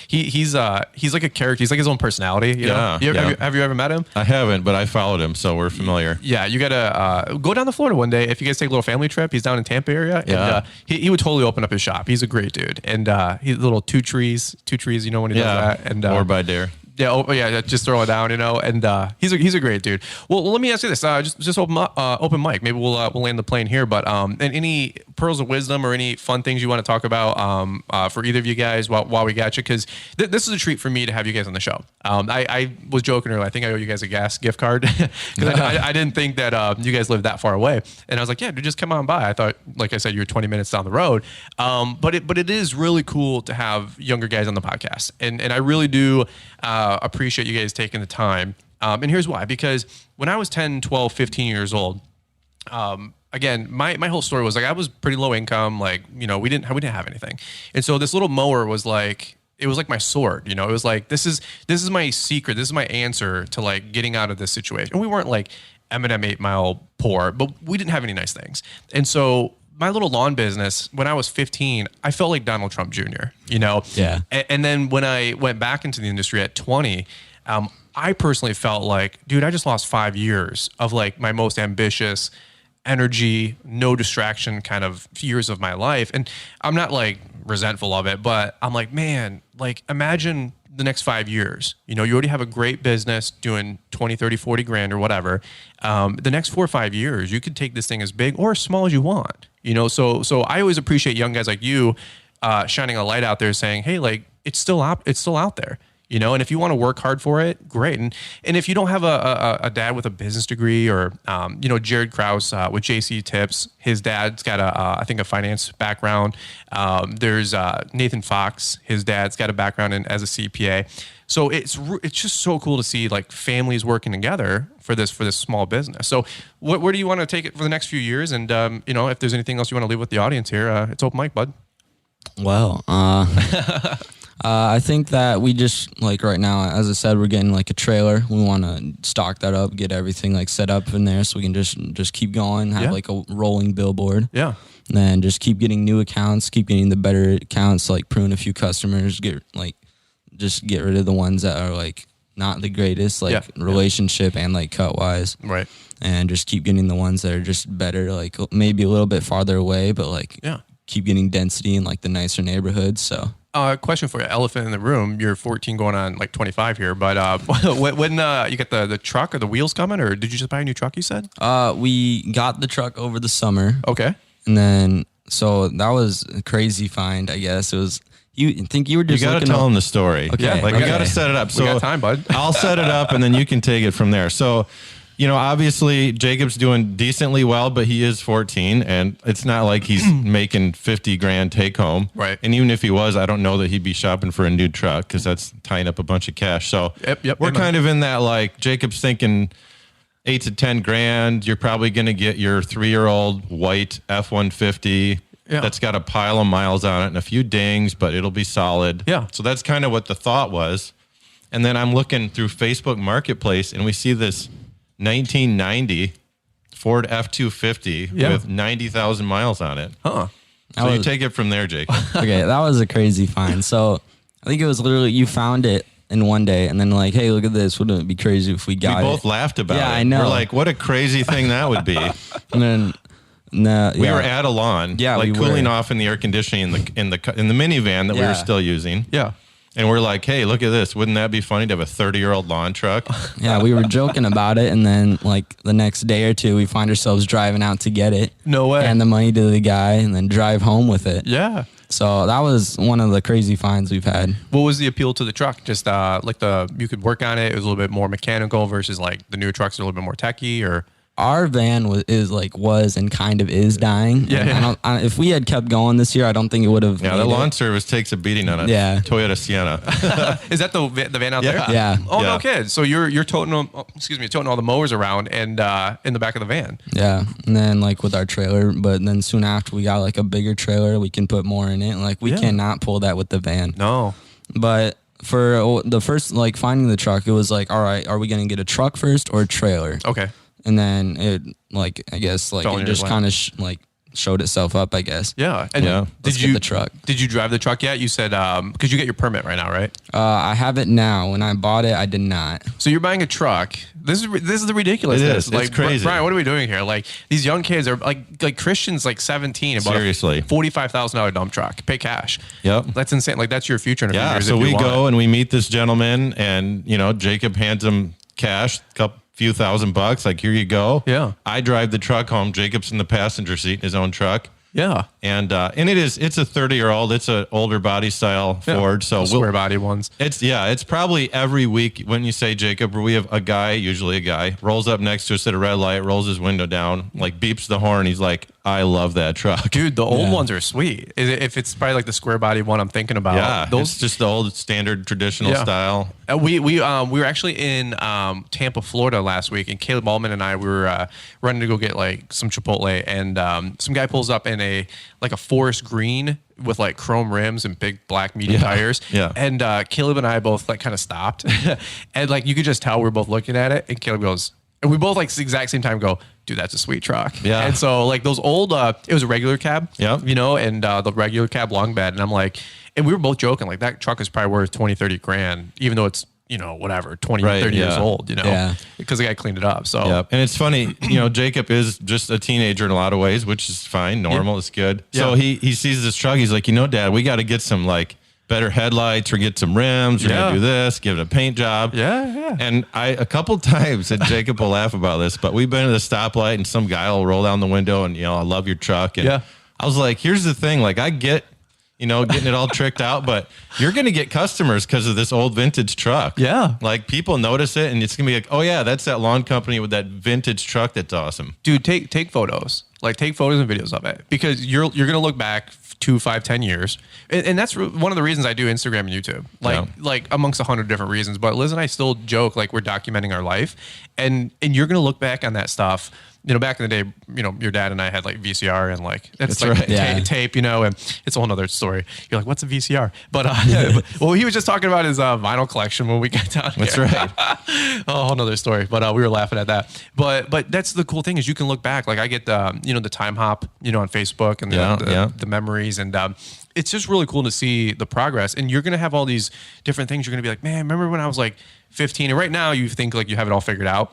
he's like a character. He's like his own personality. You know? Have you ever met him? I haven't, but I followed him, so we're familiar. Yeah, you gotta go down to Florida one day if you guys take a little family trip. He's down in Tampa area, and he would totally open up his shop. He's a great dude, and he's little two trees. You know when he does that, and or by dare. Yeah, just throw it down, and he's a great dude. Well, let me ask you this: just open mic. Maybe we'll land the plane here. But and any pearls of wisdom or any fun things you want to talk about for either of you guys while we got you, because this is a treat for me to have you guys on the show. I was joking earlier. I think I owe you guys a gas gift card because I didn't think that you guys lived that far away, and I was like, yeah, dude, just come on by. I thought, like I said, you're 20 minutes down the road. But it is really cool to have younger guys on the podcast, and I really do. Appreciate you guys taking the time. And here's why, because when I was 10, 12, 15 years old, again, my whole story was like, I was pretty low income. Like, we didn't have anything. And so this little mower was like, it was like my sword, it was like, this is my secret. This is my answer to like getting out of this situation. And we weren't like M&M 8 Mile poor, but we didn't have any nice things. And so my little lawn business, when I was 15, I felt like Donald Trump Jr., Yeah. And then when I went back into the industry at 20, I personally felt like, dude, I just lost 5 years of like my most ambitious, energy, no distraction kind of years of my life. And I'm not like resentful of it, but I'm like, man, like imagine the next 5 years. You already have a great business doing 20, 30, 40 grand or whatever. The next 4 or 5 years, you could take this thing as big or as small as you want. So I always appreciate young guys like you shining a light out there saying, hey, like it's still out there. And if you want to work hard for it, great. And if you don't have a dad with a business degree or, Jared Krause with JC Tips, his dad's got I think a finance background. There's Nathan Fox, his dad's got a background as a CPA. So it's just so cool to see like families working together for this small business. So where do you want to take it for the next few years? And, if there's anything else you want to leave with the audience here, it's open mic, bud. Well, I think that we just, like right now, as I said, we're getting like a trailer. We want to stock that up, get everything like set up in there so we can just keep going, have like a rolling billboard. Yeah. And then just keep getting new accounts, keep getting the better accounts, like prune a few customers, get rid of the ones that are like not the greatest, like relationship and like cut wise. Right. And just keep getting the ones that are just better, like maybe a little bit farther away, but like keep getting density in like the nicer neighborhoods. So. Question for you, elephant in the room. You're 14 going on like 25 here, but when you get the truck or the wheels coming, or did you just buy a new truck, you said? We got the truck over the summer. Okay. And then, so that was a crazy find, I guess. It was, you think you were just You got to tell them the story. Okay. Yeah, we got to set it up. So we got time, bud. I'll set it up and then you can take it from there. So, obviously Jacob's doing decently well, but he is 14 and it's not like he's making 50 grand take home. Right. And even if he was, I don't know that he'd be shopping for a new truck because that's tying up a bunch of cash. So we're kind of in that, like Jacob's thinking 8 to 10 grand. You're probably going to get your 3-year-old white F-150 that's got a pile of miles on it and a few dings, but it'll be solid. Yeah. So that's kind of what the thought was. And then I'm looking through Facebook Marketplace and we see this 1990 Ford F-250 with 90,000 miles on it. Huh. So you take it from there, Jake. Okay, that was a crazy find. So I think it was literally, you found it in one day and then like, hey, look at this. Wouldn't it be crazy if we got it? We both laughed about it. Yeah, I know. We're like, what a crazy thing that would be. And then we were at a lawn, like cooling off in the air conditioning in the minivan that we were still using. Yeah. And we're like, hey, look at this. Wouldn't that be funny to have a 30-year-old lawn truck? Yeah, we were joking about it. And then like the next day or two, we find ourselves driving out to get it. No way. And the money to the guy and then drive home with it. Yeah. So that was one of the crazy finds we've had. What was the appeal to the truck? Just like you could work on it. It was a little bit more mechanical versus like the newer trucks are a little bit more techy, or... Our van was and kind of is dying. Yeah. If we had kept going this year, I don't think it would have. Yeah, the lawn service takes a beating on a Toyota Sienna. Is that the van out there? Yeah. Oh, no kid. So you're toting them. Toting all the mowers around and in the back of the van. Yeah, and then like with our trailer, but then soon after we got like a bigger trailer, we can put more in it. Like we cannot pull that with the van. No. But for the first like finding the truck, it was like, all right, are we gonna get a truck first or a trailer? Okay. And then it like I guess like it just kind of showed itself up, I guess. Yeah. And Let's get the truck. Did you drive the truck yet? You said because you get your permit right now, right? I have it now. When I bought it, I did not. So you're buying a truck. This is the ridiculousness. It is. It's crazy. Brian, what are we doing here? Like these young kids are like Christian's like 17 and bought Seriously. a $45,000 dump truck. Pay cash. Yep. That's insane. Like that's your future in a few years. So we go and we meet this gentleman, and Jacob hands him cash, few $1,000. Like, here you go. Yeah. I drive the truck home. Jacob's in the passenger seat in his own truck. Yeah. And it's a 30-year-old. It's an older body style Ford. So square body ones. It's probably every week when you say Jacob, we have a guy, usually a guy, rolls up next to us at a red light, rolls his window down, like beeps the horn. He's like, I love that truck. Dude, the old ones are sweet. If it's probably like the square body one I'm thinking about. Yeah, it's just the old standard traditional style. We were actually in Tampa, Florida last week, and Caleb Allman and I were running to go get like some Chipotle, and some guy pulls up in a forest green with like chrome rims and big black medium tires. Yeah. And Caleb and I both like kind of stopped, and like you could just tell we were both looking at it, and Caleb goes, and we both like the exact same time go, dude, that's a sweet truck. Yeah. And so like those old, it was a regular cab. Yeah. And the regular cab long bed, and I'm like, and we were both joking, like that truck is probably worth 20, 30 grand, even though it's, 20, 30 years old, because the guy cleaned it up. So, yeah. And it's funny, Jacob is just a teenager in a lot of ways, which is fine. Normal. It's good. Yeah. So he sees this truck. He's like, Dad, we got to get some like better headlights or get some rims. We're going to do this, give it a paint job. Yeah. And a couple times, and Jacob will laugh about this, but we've been at a stoplight and some guy will roll down the window and, I love your truck. And I was like, here's the thing. Like I get, getting it all tricked out, but you're going to get customers because of this old vintage truck. Yeah. Like people notice it and it's going to be like, oh yeah, that's that lawn company with that vintage truck. That's awesome. Dude, take photos. Like take photos and videos of it, because you're going to look back 2, 5, 10 years. And that's one of the reasons I do Instagram and YouTube, like amongst 100 different reasons. But Liz and I still joke like we're documenting our life, and you're going to look back on that stuff. Back in the day, your dad and I had like VCR and like that's like right. tape, and it's a whole nother story. You're like, what's a VCR? But well, he was just talking about his vinyl collection when we got down here. That's right. A whole nother story. But we were laughing at that. But that's the cool thing is you can look back. Like I get the time hop, on Facebook and the memories, and it's just really cool to see the progress. And you're gonna have all these different things. You're gonna be like, man, remember when I was like 15? And right now you think like you have it all figured out.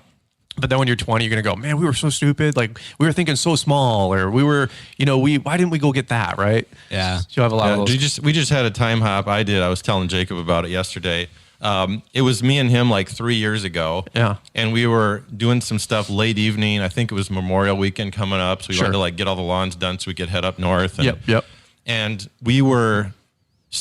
But then when you're 20, you're going to go, man, we were so stupid. Like we were thinking so small, or we were, why didn't we go get that? Right. Yeah. So you'll have a lot of those. We just had a time hop. I was telling Jacob about it yesterday. It was me and him like 3 years ago. Yeah. And we were doing some stuff late evening. I think it was Memorial Weekend coming up. So we wanted to like get all the lawns done so we could head up north. And, Yep. And we were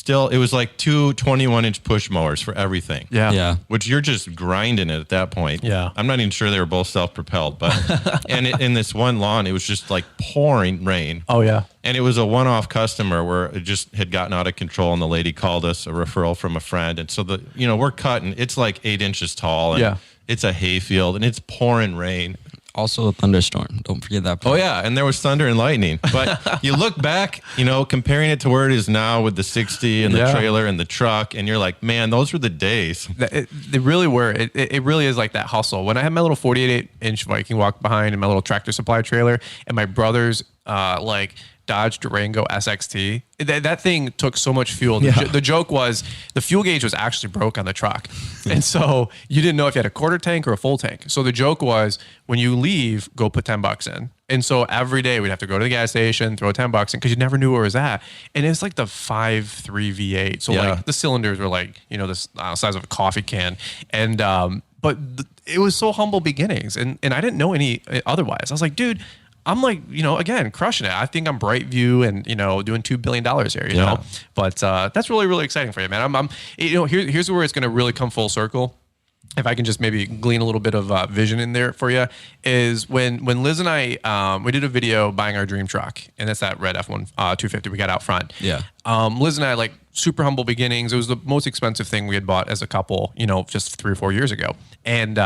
it was like 2 21-inch push mowers for everything. Yeah. Which you're just grinding it at that point. Yeah. I'm not even sure they were both self-propelled, but in this one lawn, it was just like pouring rain. Oh yeah. And it was a one-off customer where it just had gotten out of control, and the lady called us a referral from a friend. And so we're cutting. It's like 8 inches tall, and it's a hay field, and it's pouring rain. Also a thunderstorm. Don't forget that part. Oh, yeah. And there was thunder and lightning. But you look back, comparing it to where it is now with the 60 and the trailer and the truck, and you're like, man, those were the days. They really were. It really is like that hustle. When I had my little 48-inch Viking walk behind and my little Tractor Supply trailer, and my brother's Dodge Durango SXT. That thing took so much fuel. The joke was the fuel gauge was actually broke on the truck. And so you didn't know if you had a quarter tank or a full tank. So the joke was when you leave, go put $10 in. And so every day we'd have to go to the gas station, throw $10 in because you never knew where it was at. And it's like the 5.3 V8. So like the cylinders were like, the size of a coffee can. And, but it was so humble beginnings. And I didn't know any otherwise. I was like, dude, I'm like, again, crushing it. I think I'm Brightview and, doing $2 billion here, you know, but that's really, really exciting for you, man. I'm here's where it's going to really come full circle. If I can just maybe glean a little bit of vision in there for you, is when Liz and I, we did a video buying our dream truck, and it's that red F1 250 we got out front. Yeah. Liz and I, like, super humble beginnings. It was the most expensive thing we had bought as a couple, just 3 or 4 years ago. And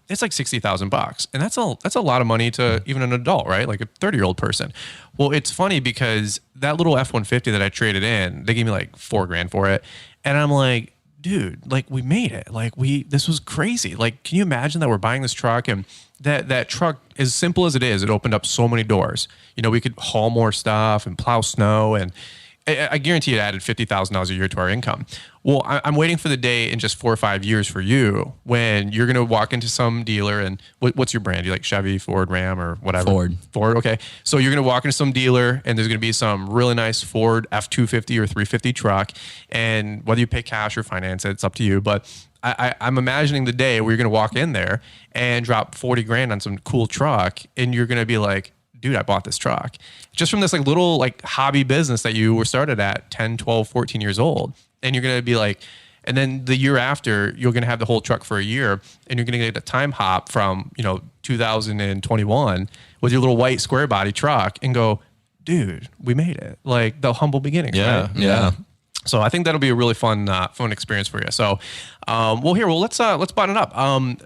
it's like $60,000. And that's a lot of money to even an adult, right? Like a 30-year-old person. Well, it's funny because that little F-150 that I traded in, they gave me like $4,000 for it. And I'm like, dude, like we made it. Like this was crazy. Like, can you imagine that we're buying this truck and that truck, as simple as it is, it opened up so many doors. We could haul more stuff and plow snow, and I guarantee it added $50,000 a year to our income. Well, I'm waiting for the day in just 4 or 5 years for you when you're going to walk into some dealer and what's your brand? You like Chevy, Ford, Ram, or whatever? Ford. Okay. So you're going to walk into some dealer and there's going to be some really nice Ford F-250 or 350 truck. And whether you pay cash or finance it, it's up to you. But I'm imagining the day where you're going to walk in there and drop $40,000 on some cool truck. And you're going to be like, dude, I bought this truck just from this like little like hobby business that you were started at 10, 12, 14 years old. And you're going to be like, and then the year after, you're going to have the whole truck for a year, and you're going to get a time hop from, 2021 with your little white square body truck and go, dude, we made it. Like the humble beginnings. Yeah. Right? Yeah. So I think that'll be a really fun experience for you. So, let's button it up.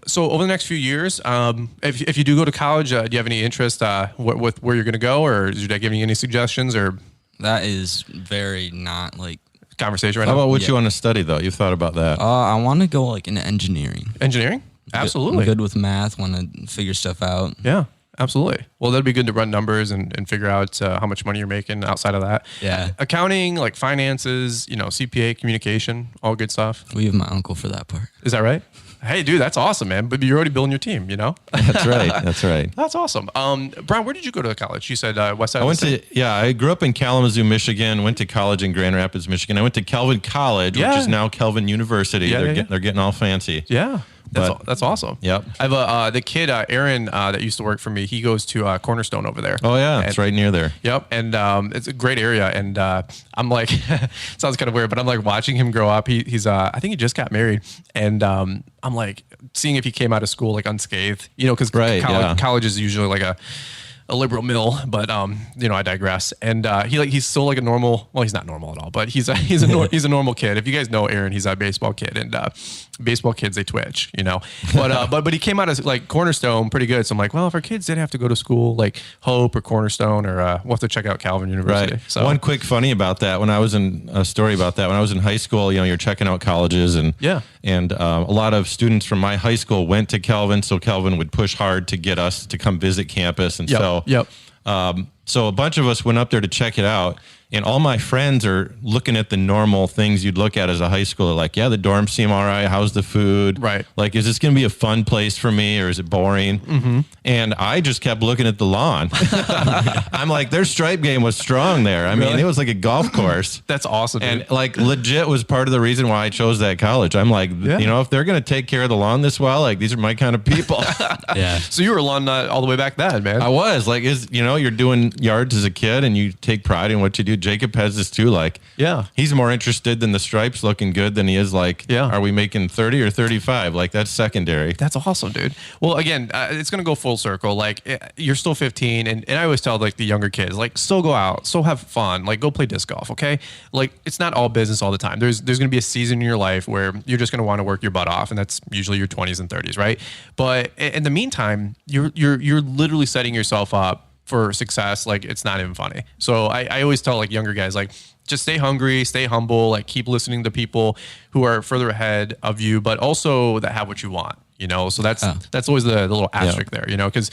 So over the next few years, if you do go to college, do you have any interest with where you're going to go, or is your dad giving you any suggestions? Or that is very not like conversation right now. How about what you want to study though? You've thought about that? I want to go like into engineering. Engineering? Absolutely. I'm good with math. Want to figure stuff out. Yeah. Absolutely. Well, that'd be good to run numbers and figure out how much money you're making outside of that. Yeah. Accounting, like finances, CPA, communication, all good stuff. We have my uncle for that part. Is that right? Hey, dude, that's awesome, man. But you're already building your team, That's right. That's right. That's awesome. Brian, where did you go to college? You said West Side. I grew up in Kalamazoo, Michigan. Went to college in Grand Rapids, Michigan. I went to Kelvin College, which is now Kelvin University. They're getting all fancy. Yeah. That's awesome. Yep. I have the kid, Aaron, that used to work for me. He goes to Cornerstone over there. Oh yeah. It's right near there. Yep. And it's a great area. And I'm like, sounds kind of weird, but I'm like watching him grow up. He's I think he just got married. And I'm like seeing if he came out of school like unscathed, because college is usually like a liberal mill, but I digress. And he's still like a normal. Well, he's not normal at all, but he's a normal kid. If you guys know Aaron, he's a baseball kid, and baseball kids, they twitch, But he came out as like Cornerstone pretty good. So I'm like, well, if our kids did have to go to school like Hope or Cornerstone, or we'll have to check out Calvin University. Right. So one quick funny about that, when I was in a story about that, when I was in high school, you're checking out colleges, and a lot of students from my high school went to Calvin, so Calvin would push hard to get us to come visit campus, and so a bunch of us went up there to check it out. And all my friends are looking at the normal things you'd look at as a high schooler. Like, yeah, the dorms seem all right. How's the food? Right. Like, is this going to be a fun place for me, or is it boring? Mm-hmm. And I just kept looking at the lawn. I'm like, their stripe game was strong there. I mean, it was like a golf course. That's awesome. Dude. And like legit was part of the reason why I chose that college. I'm like, if they're going to take care of the lawn this well, like these are my kind of people. Yeah. So you were a lawn nut all the way back then, man. I was like, you're doing yards as a kid and you take pride in what you do. Jacob has this too. Like, he's more interested in the stripes looking good than he is like, are we making 30 or 35? Like, that's secondary. That's awesome, dude. Well, again, it's going to go full circle. Like, you're still 15. And I always tell like the younger kids, like, still go out, still have fun, like go play disc golf. Okay. Like, it's not all business all the time. There's going to be a season in your life where you're just going to want to work your butt off. And that's usually your 20s and 30s. Right. But in the meantime, you're literally setting yourself up for success. Like, it's not even funny. So I always tell like younger guys, like, just stay hungry, stay humble, like keep listening to people who are further ahead of you, but also that have what you want. So that's always the little asterisk there, because,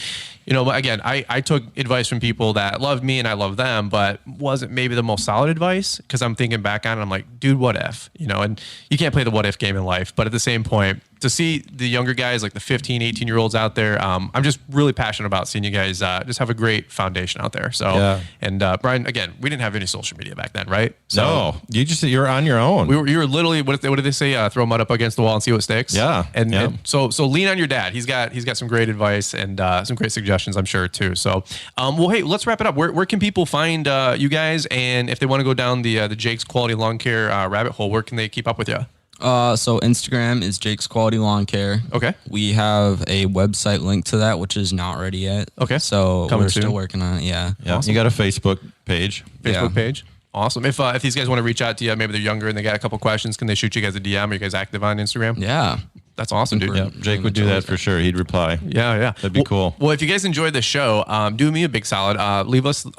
again, I took advice from people that loved me and I love them, but wasn't maybe the most solid advice, because I'm thinking back on it, I'm like, dude, what if, and you can't play the what if game in life. But at the same point, to see the younger guys, like the 15, 18-year-olds out there, I'm just really passionate about seeing you guys just have a great foundation out there. So, and Brian, again, we didn't have any social media back then, right? So no, you're on your own. You were literally, what did they say? Throw mud up against the wall and see what sticks. Yeah. And so lean on your dad. He's got some great advice and some great suggestions, I'm sure, too. So, well, hey, let's wrap it up. Where can people find you guys? And if they want to go down the Jake's Quality Lawn Care rabbit hole, where can they keep up with you? So Instagram is Jake's Quality Lawn Care. Okay. We have a website link to that, which is not ready yet. Okay. So Coming we're soon. still working on it. Yeah. Awesome. You got a Facebook page. Page. Awesome. If these guys want to reach out to you, maybe they're younger and they got a couple questions, can they shoot you guys a DM? Are you guys active on Instagram? Yeah. That's awesome, dude. Yeah, Jake would do that for sure. He'd reply. Yeah. That'd be cool. Well, if you guys enjoyed the show, do me a big solid. Leave us those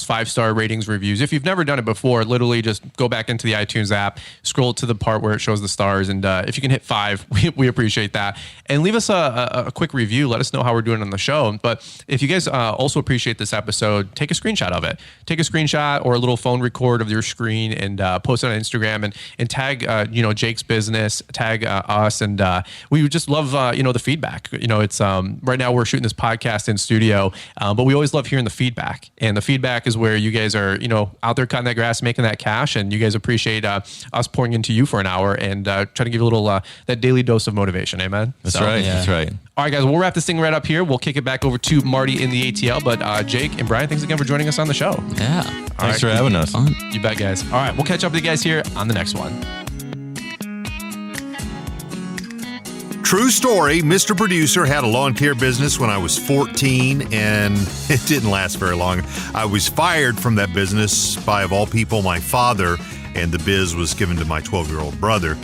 5-star ratings, reviews. If you've never done it before, literally just go back into the iTunes app, scroll to the part where it shows the stars, and if you can hit 5, we appreciate that. And leave us a quick review. Let us know how we're doing on the show. But if you guys also appreciate this episode, take a screenshot of it. Take a screenshot or a little phone record of your screen and post it on Instagram and tag Jake's business, tag us, and we would just love the feedback. It's right now we're shooting this podcast in studio, but we always love hearing the feedback. And the feedback is where you guys are out there cutting that grass, making that cash, and you guys appreciate us pouring into you for an hour and try to give you a little that daily dose of motivation. Amen. That's right. Yeah. That's right. All right, guys, we'll wrap this thing right up here. We'll kick it back over to Marty in the ATL. But Jake and Brian, thanks again for joining us on the show. Yeah. Thanks for having us. Fun. You bet, guys. All right, we'll catch up with you guys here on the next one. True story, Mr. Producer had a lawn care business when I was 14, and it didn't last very long. I was fired from that business by, of all people, my father, and the biz was given to my 12-year-old brother.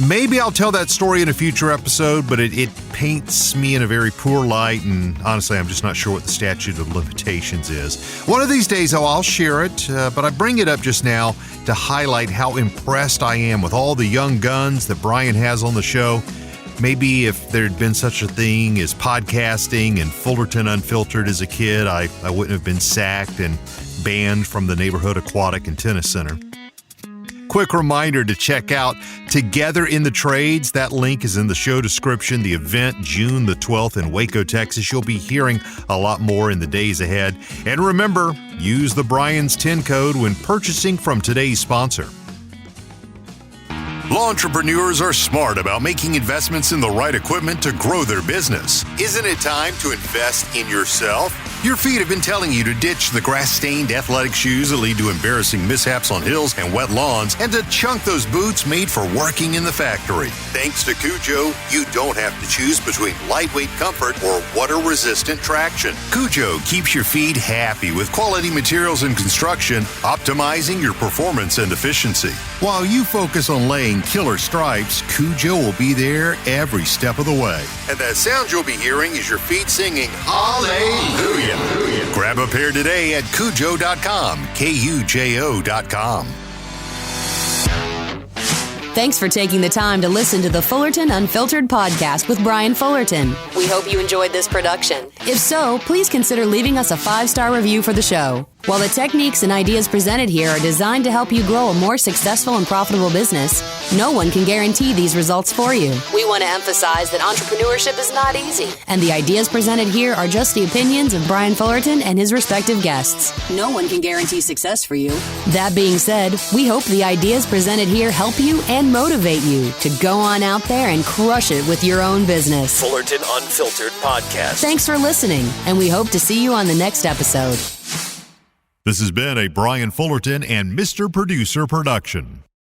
Maybe I'll tell that story in a future episode, but it paints me in a very poor light, and honestly, I'm just not sure what the statute of limitations is. One of these days, I'll share it, but I bring it up just now to highlight how impressed I am with all the young guns that Brian has on the show. Maybe if there'd been such a thing as podcasting and Fullerton Unfiltered as a kid, I wouldn't have been sacked and banned from the neighborhood aquatic and tennis center. Quick reminder to check out Together in the Trades. That link is in the show description. The event, June the 12th in Waco, Texas. You'll be hearing a lot more in the days ahead. And remember, use the Brian's 10 code when purchasing from today's sponsor. Law entrepreneurs are smart about making investments in the right equipment to grow their business. Isn't it time to invest in yourself? Your feet have been telling you to ditch the grass-stained athletic shoes that lead to embarrassing mishaps on hills and wet lawns, and to chunk those boots made for working in the factory. Thanks to Cujo, you don't have to choose between lightweight comfort or water-resistant traction. Cujo keeps your feet happy with quality materials and construction, optimizing your performance and efficiency. While you focus on laying killer stripes, Cujo will be there every step of the way. And that sound you'll be hearing is your feet singing Hallelujah. Grab a pair today at Cujo.com, Kujo.com. Thanks for taking the time to listen to the Fullerton Unfiltered podcast with Brian Fullerton. We hope you enjoyed this production. If so, please consider leaving us a 5-star review for the show. While the techniques and ideas presented here are designed to help you grow a more successful and profitable business, no one can guarantee these results for you. We want to emphasize that entrepreneurship is not easy, and the ideas presented here are just the opinions of Brian Fullerton and his respective guests. No one can guarantee success for you. That being said, we hope the ideas presented here help you and motivate you to go on out there and crush it with your own business. Fullerton Unfiltered Podcast. Thanks for listening, and we hope to see you on the next episode. This has been a Brian Fullerton and Mr. Producer production.